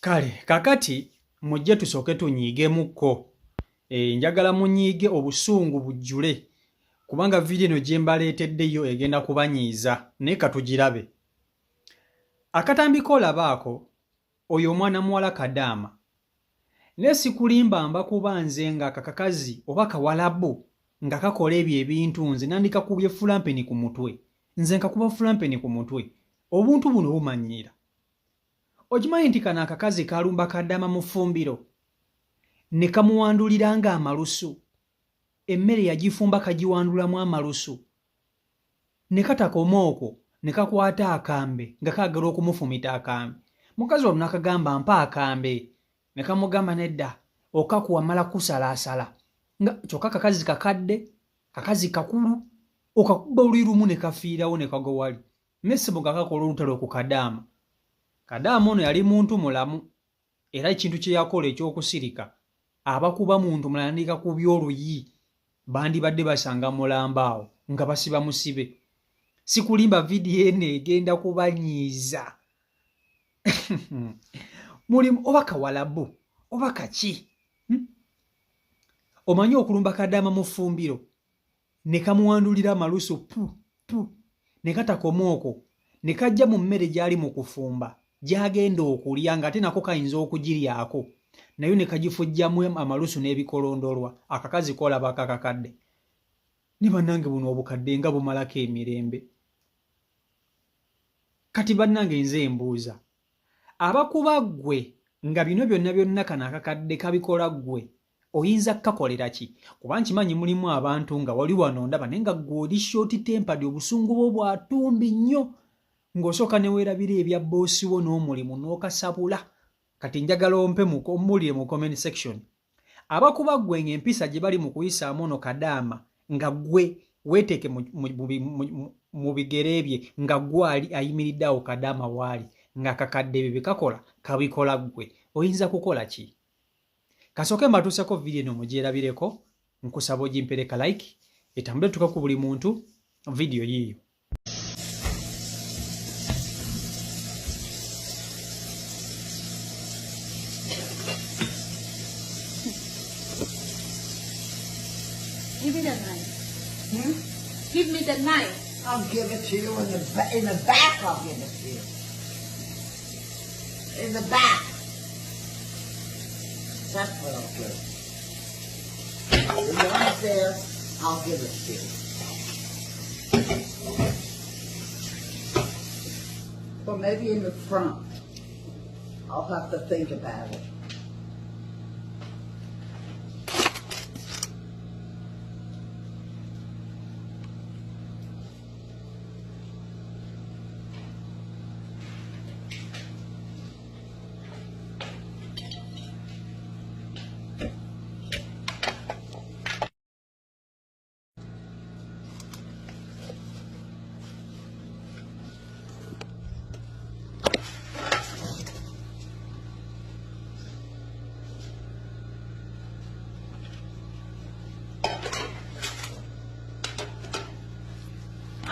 Kale kakati mujje tusooke tunyiigemukko. Njagala munyiige obusungu bujjule kubanga vidiyo eno gye mbaleeteddeyo egenda kubanyiiza naye katugirabe. Akatambi koolabaako oyo omwana muwala Kadaama. Naye sikulimba mbakuba nze nga kakakazi oba kawalabu nga kakola ebyo ebintu nze nandikakubye fulampeni ku mutwe. Nze nkakuba fulampeni ku mutwe. Obuntu buno bumanyiira. Okimanyi nti kano akakazi kalumba Kadaama mu ffumbiro ne kamuwandulira nga amalusu. Emmere yagifumba kagiwandulamu amalusu. Ne katakoma okwo ne kakwata akambe nga kaagala okumufumita akambe. Mukazi ono n'akagamba mpa akambe. Ne kamugamba nedda okakuwa mala kusalaasala. Nga kyokka kakazi kakadde, kakazi kakulu, okakuba luli lumu ne kafiirawo ne kagwa wali. Mesibo nga kakola olutalo ku Kadaama. Kadaama ono yali muntu mulamu era ekintu kye yakola ekyokusirika abakuba muntu mulala nandika ku by'oluyi bandibadde basanga mulamba awo nga basiba musibe. Sikulimba vidiyo eno egenda kubanyiiza. Mulimu oba kawalabu oba kaki. Omanyi okulumba Kadaama mu ffumbiro ne kamuwandulira amalusu pu ne katakoma okwo ne kajja mu mmere gy'ali mu kufumba gy'agenda okulya ng'ate nako kayinza okugiryako nayo ne kagifujjamu amalusu n'ebikolondolwa. Akakazi koolaba kakakadde. Ne bannange buno obukadde nga bumalako emirembe. Kati bannange nze mbuuza abakuba ggwe nga bino byonna byonna kano akakadde kabikola ggwe oyinza kukakolera ki? Kuba nkimanyi mulimu abantu nga wali wano ndaba naye nga ggwe oli short tempered, obusungu bwo bwatumbi nnyo ng'osooka ne weerabira ebya boosi wo n'omulimu n'okasabula. Kati njagala ompe muwulire mu comment section. Abakuba ggwe ng'empisa gye bali mu kuyisaamu ono Kadaama nga ggwe weeteeke mu bigere bye nga ggwe ali ayimiridde awo Kadaama waali nga kakadde bye bikakola kabikola ggwe oyinza kukola ki? Kasooke mbatuuseko vidiyo eno mugyerabireko, nkusaba ogimpereka like etambule tuka ku buli muntu vidiyo yiiyo. Give me the knife. Give me the knife. I'll give it to you in the back. I'll give it to you. In the back. That's what I'll do. The one there, I'll give it to you. Or maybe in the front. I'll have to think about it.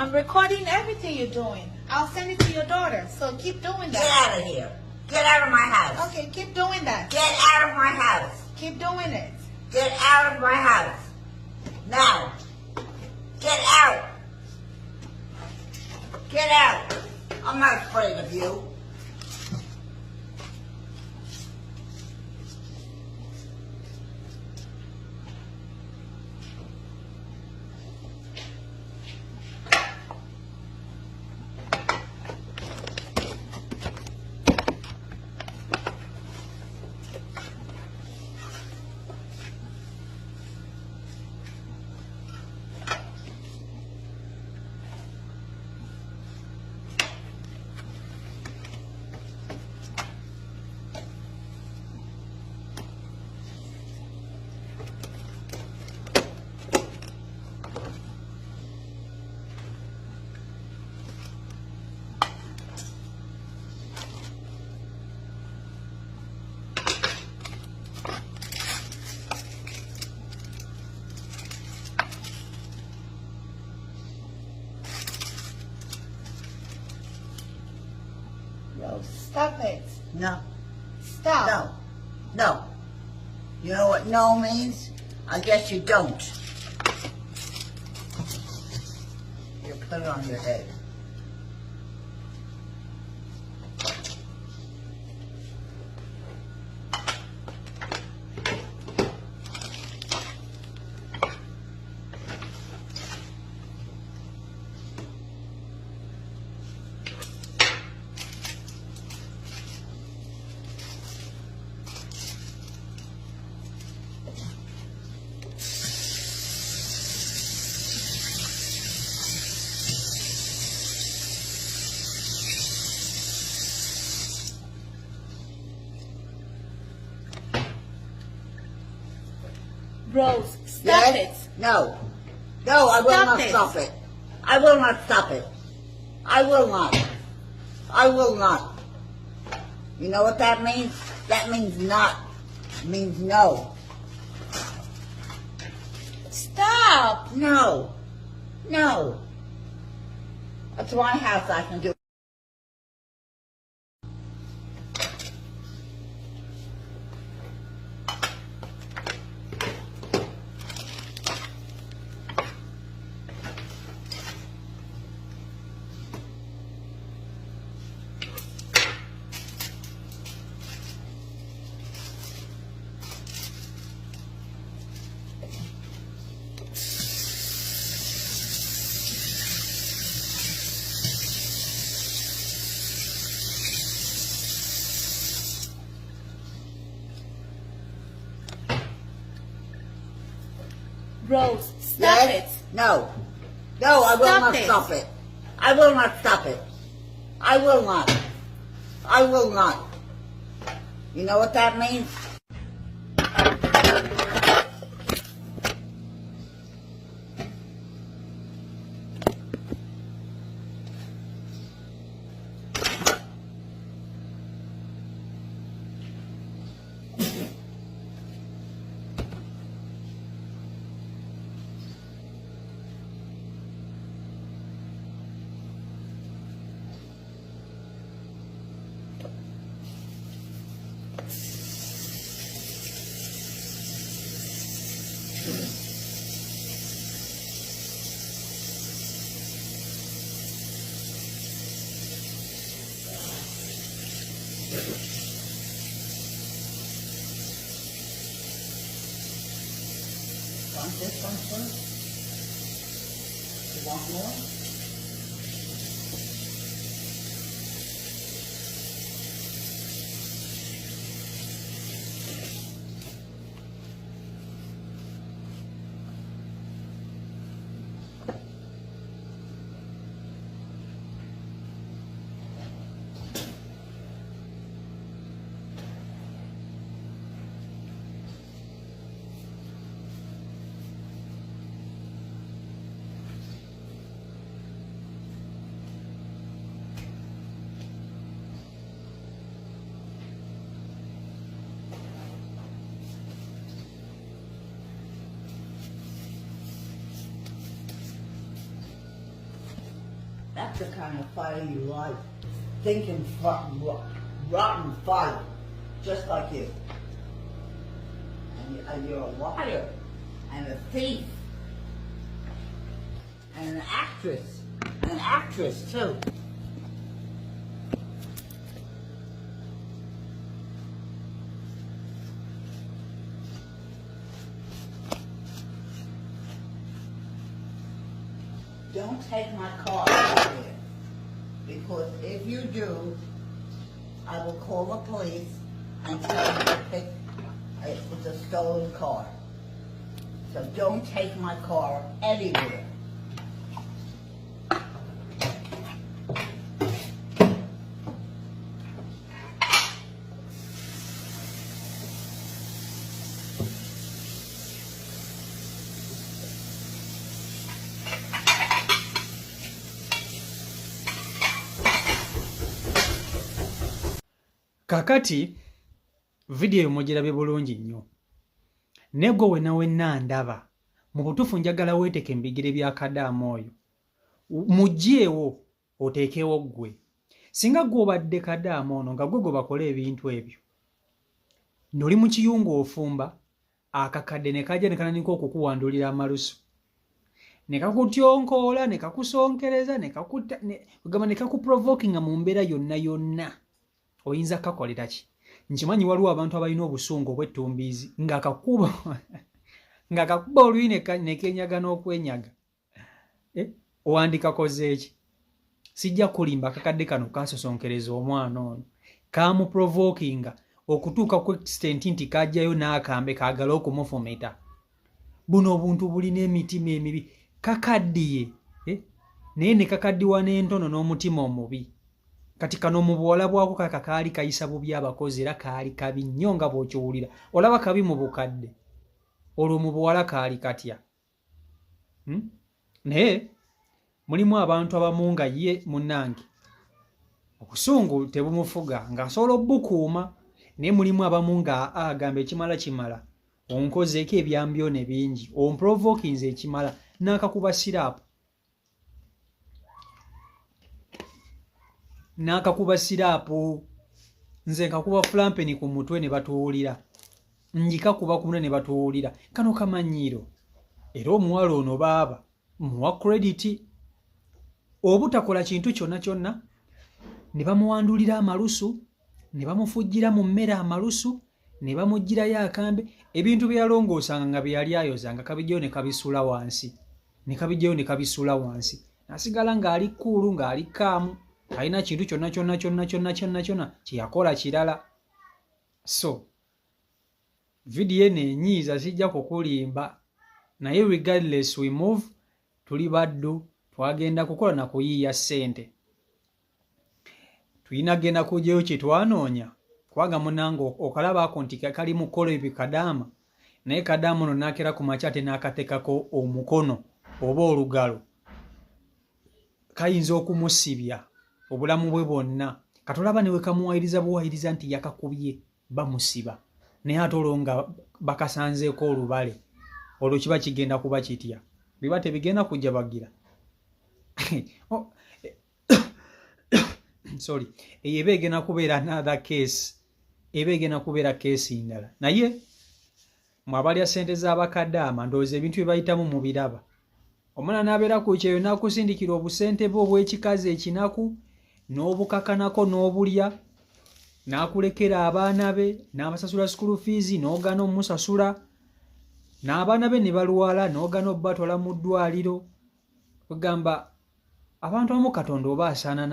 I'm recording everything you're doing. I'll send it to your daughter. So keep doing Get that. out of here. Get out of my house. Okay, keep doing that. Get out of my house. Keep doing it. Get out of my house. Now. Get out. Get out. I'm not afraid of you. Stop. No. No. You know what no means? I guess you don't. You put it on your head. Rose, stop Yes? it. No. No, I will Stop not it. stop it. I will not stop it. I will not. I will not. You know what that means? That means not. It means no. Stop. No. No. That's my house. I can do. Rose, stop Yes? it. No. No, I will Stop not it. stop it. I will not stop it. I will not. I will not. You know what that means? Want this one first? You want more? That's the kind of fire you like. Thinking rotten fire. Just like you. And you're a liar. And a thief. And an actress. An actress, too. Don't take my car anywhere, because if you do, I will call the police and tell them to pick it's a stolen car. So don't take my car anywhere. Kakati video mugirabye bulungi nnyo. Negwe wenna ndaba. Mu butuufu njagala weeteke mbigire bya Kadamu oyo. Mugyeewo oteekewo ggwe. Singa gw'obadde Kadamu ono nga gwe bakola ebintu ebyo. n'oli mu kiyungu ofumba akakadde ne kajja ne kanandika okukuwandulira amalusu ne kakutyonkola ne kakusonkereza ne kakuprovokinga mu mbeera yonna oyinza kakolera ki? Nkimanyi waliwo abantu abalina obusungu obw'ettumbiizi ng'akakuba oluyi ne kenyaga n'okwenyaga. Owandikakoze eki? Sijja kulimba akakadde kano kasosonkereza omwana ono kamuprovokinga okutuuka ku extent nti kajjayo n'akambe kaagala okumufumita. Buno obuntu bulina emitima emibi. Kakaddiye naye ne kakaddiwa n'entono n'omutima omubi. Kati kano mu buwala bwako kaka kaali kayisa bubi abakozi era kaali kabi nnyo nga bw'okiwulira. Olaba kabi mu bukadde, olwo mu buwala kaali katya? Naye mulimu abantu abamu nga ye munnange obusungu tebumufuga ng'asobola obbukuuma, naye mulimu abamu nga agamba ekimala kimala, onkozeeko ebyambyone bingi, onprovokinze ekimala n'akakuba siraapu. N'akakuba siraapu, nze nkakuba fulampeni ku mutwe ne batuwulira, njikakuba ku mutwe ne batuwulira. Kano kamanyiiro. Era omuwala ono baaba muwa credit. Obutakola kintu kyonna kyonna ne bamuwandulira amalusu, ne bamufujjira mu mmere amalusu, ne bamugirayo akambe. Ebintu bye yalongoosanga nga bye yali ayozanga kabijjayo ne kabisuula wansi, ne kabijjayo ne kabisuula wansi, nasigala ng'ali kuulu ng'ali kaamu, alina kintu kyonna kye yakola kirala. So vidiyo eno enyiiza sijja kukulimba, naye regardless we move, tuli baddu, twagenda kukola na kuyiiya ssente. Tulina genda kujjayo kye twanoonya, kubanga munange okalabaako nti kali mu kkola ebyo kadaama, naye kadaama ono n'akera ku makya ate n'akateekako omukono oba olugalo, kayinza okumusibya obulamu bwe bwonna. Katolaba ne we kamuwayiriza buwayiriza nti yakakubye bamusiba, naye ate olwo nga bakasanzeeko olubale, olwo kiba kigenda kuba kitya? Biba tebigenda kujja bagira. Sorry, eyo eba egenda kubeera another case, eba egenda kubeera case ndala. Naye mwabalya ssente z'abakadaama ndowooza ebintu bye bayitamu mu biraba. Omwana n'abeera ku kyeyo n'akusindikira obusente bwe obw'ekikazi ekinaku, n'obukakanako n'obulya, n'akulekera abaana be, n'abasasula school fees n'ogaana omusasula, n'abaana be ne balwala n'ogaana obbatwala mu ddwaliro. Ogamba abantu abamu Katonda oba asaana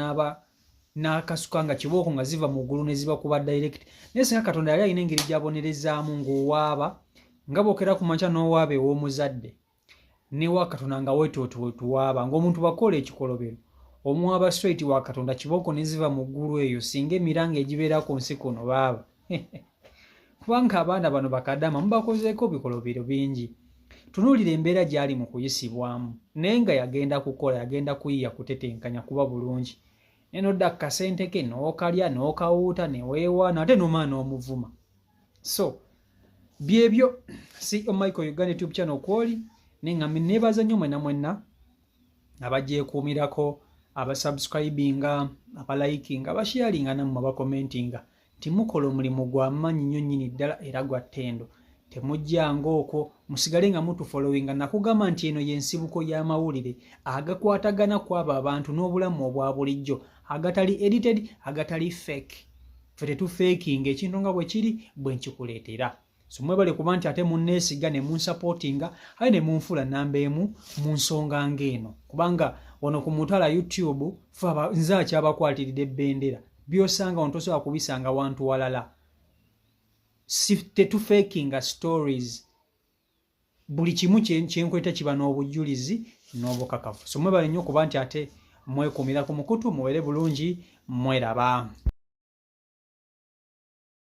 n'akasuka nga kibooko nga ziva mu ggulu ne ziba kuba direct. Naye singa Katonda yali alina engeri gy'abonerezaamu ng'owaaba, nga bookera ku makya n'owaaba ew'omuzadde, ne wa Katonda nga wetuwaaba, ng'omuntu bakola ekikolobero, omuwaaba straight wa Katonda kibooko ne ziva mu ggulu eyo, singa emiranga egibeera ku nsi kuno baaba. Kubanga abaana bano bakadaama mubakozeeko bikolobero bingi. Tunuulira embeera gy'ali mu kuyisibwamu, naye nga yagenda kukola, yagenda kuyiya kutetenkanya kuba bulungi. Neno dda kasente ke n'okalya n'okawuuta ne weewaana ate n'omwana n'omuvuma. So byebyo CEO Michael Uganda YouTube channel kwoli, neŋŋambye neebaza nnyo mwenna abagyekuumirako, abasubscribinga, abalikinga, abasharinga nammwe abakomentinga nti mukola omulimu gwa maanyi nnyo nnyini ddala era gwa ttendo. Temujjanga okwo, musigale nga mutufollowinga. Nakugamba nti eno y'ensibuko y'amawulire agakwatagana kw'abo abantu n'obulamu obwa bulijjo, agatali edited, agatali fake. Ffe tetufeekinga ekintu nga bwe kiri bwe nkikuleetera. So mwebale kuba nti ate munneesiga ne munsupportinga, aye ne munfula nnamba emu mu nsonga ng'eno. Kubanga wano ku mutala YouTube ffe nze akyabakwatiridde ebbendera, by'osanga wano tosobola kubisanga wantu walala. Si tetufeekinga stories, buli kimu kyenkweta kiba n'obujulizi n'obukakafu. So mwebale nnyo kuba nti ate mwekuumira ku mukutu, mubeere bulungi, mweraba.